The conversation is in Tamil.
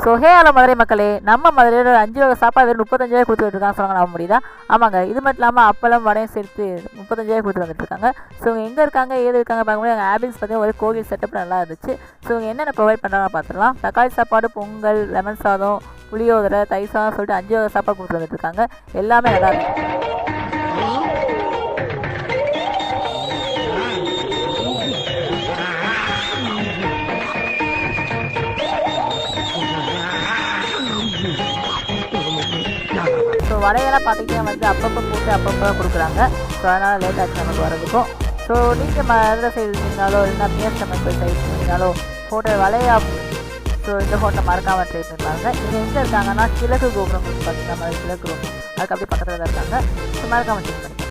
ஸோ ஹலோ மதுரை மக்களே, நம்ம மதுரையில் 5 வகை சாப்பாடு வெறும் 35 கொடுத்துட்டு இருக்காங்க. சொன்னாங்க நம்ப முடியுதா? ஆமாங்க, இது மட்டும் இல்லாமல் அப்பளம் வடையும் சேர்த்து 35 கொடுத்து வந்துட்டு இருக்காங்க. ஸோ எங்கே இருக்காங்க ஏது இருக்காங்க பார்க்கும்போது எங்கள் ஆம்பியன்ஸ் பார்த்தீங்கன்னா ஒரு கோவில் செட்டப் நல்லா இருந்துச்சு. ஸோ என்னென்ன ப்ரொவைட் பண்ணுறாங்க பார்த்துக்கலாம். தக்காளி சாப்பாடு, பொங்கல், லெமன் சாதம், புளியோதரை, தயிர் சாதம் சொல்லிட்டு 5 வகை சாப்பாடு கொடுத்து வந்துட்டு இருக்காங்க. எல்லாமே நல்லா இருக்கு. ஸோ வடையெல்லாம் பார்த்திங்கன்னா வந்து அப்பப்போ போட்டு அப்பப்போ கொடுக்குறாங்க. ஸோ அதனால் லேட் ஆச்சு நமக்கு வரதுக்கும். ஸோ நீங்கள் மதுரை சைடு இருந்தீங்கனாலோ இல்லைன்னா மீனஸ்தம்மன் சைடு இருந்தீங்கனாலோ ஹோட்டல் வளையா, ஸோ இந்த ஹோட்டல் மறக்காமல் ட்ரை பண்ணிருக்காங்க. இங்கே எங்கே இருக்காங்கன்னா கிழக்கு கோபுரம் பார்த்தீங்கன்னா கிழக்கு கோபுரம் அதுக்கு அப்படியே பக்கத்தில் தான் இருக்காங்க. ஸோ மறக்காமல் ட்ரை பண்ணி